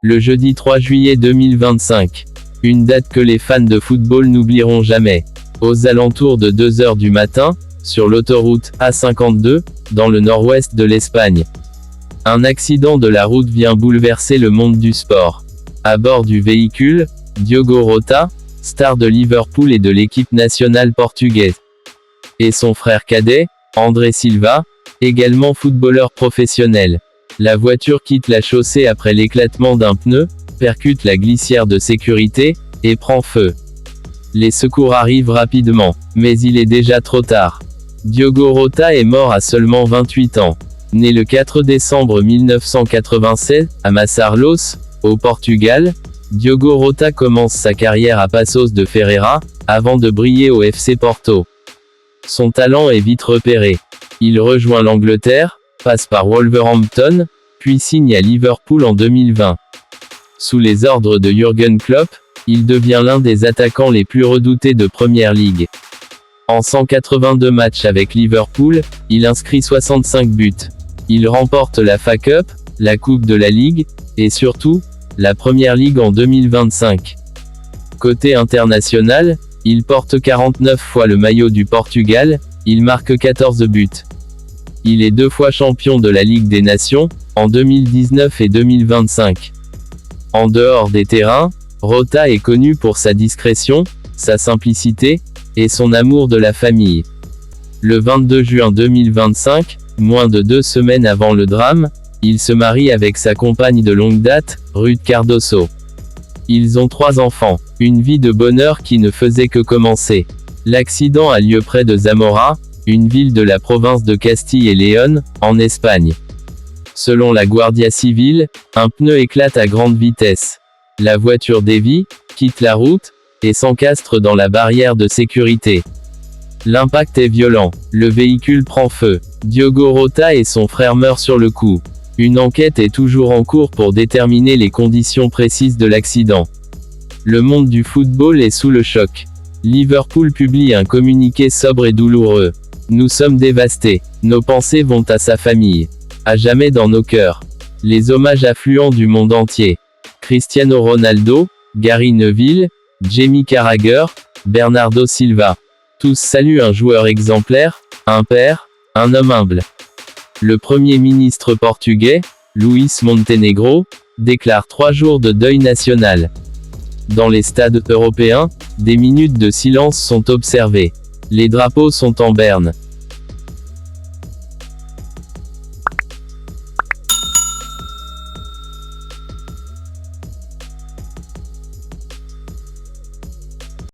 Le jeudi 3 juillet 2025. Une date que les fans de football n'oublieront jamais. Aux alentours de 2 heures du matin, sur l'autoroute A52, dans le nord-ouest de l'Espagne. Un accident de la route vient bouleverser le monde du sport. À bord du véhicule, Diogo Rota, star de Liverpool et de l'équipe nationale portugaise. Et son frère cadet, André Silva, également footballeur professionnel. La voiture quitte la chaussée après l'éclatement d'un pneu, percute la glissière de sécurité, et prend feu. Les secours arrivent rapidement, mais il est déjà trop tard. Diogo Rota est mort à seulement 28 ans. Né le 4 décembre 1996, à Massarlos, au Portugal, Diogo Rota commence sa carrière à Paços de Ferreira, avant de briller au FC Porto. Son talent est vite repéré. Il rejoint l'Angleterre, passe par Wolverhampton, puis signe à Liverpool en 2020. Sous les ordres de Jürgen Klopp, il devient l'un des attaquants les plus redoutés de Premier League. En 182 matchs avec Liverpool, il inscrit 65 buts. Il remporte la FA Cup, la Coupe de la Ligue, et surtout, la Premier League en 2025. Côté international, il porte 49 fois le maillot du Portugal, il marque 14 buts. Il est 2 fois champion de la Ligue des Nations, en 2019 et 2025. En dehors des terrains, Rota est connu pour sa discrétion, sa simplicité, et son amour de la famille. Le 22 juin 2025, moins de 2 semaines avant le drame, il se marie avec sa compagne de longue date, Ruth Cardoso. Ils ont 3 enfants, une vie de bonheur qui ne faisait que commencer. L'accident a lieu près de Zamora, une ville de la province de Castille et Léon, en Espagne. Selon la Guardia Civile, un pneu éclate à grande vitesse. La voiture dévie, quitte la route, et s'encastre dans la barrière de sécurité. L'impact est violent, le véhicule prend feu. Diogo Rota et son frère meurent sur le coup. Une enquête est toujours en cours pour déterminer les conditions précises de l'accident. Le monde du football est sous le choc. Liverpool publie un communiqué sobre et douloureux. Nous sommes dévastés. Nos pensées vont à sa famille. À jamais dans nos cœurs. Les hommages affluents du monde entier. Cristiano Ronaldo, Gary Neville, Jamie Carragher, Bernardo Silva. Tous saluent un joueur exemplaire, un père, un homme humble. Le Premier ministre portugais, Luís Montenegro, déclare 3 jours de deuil national. Dans les stades européens, des minutes de silence sont observées. Les drapeaux sont en berne.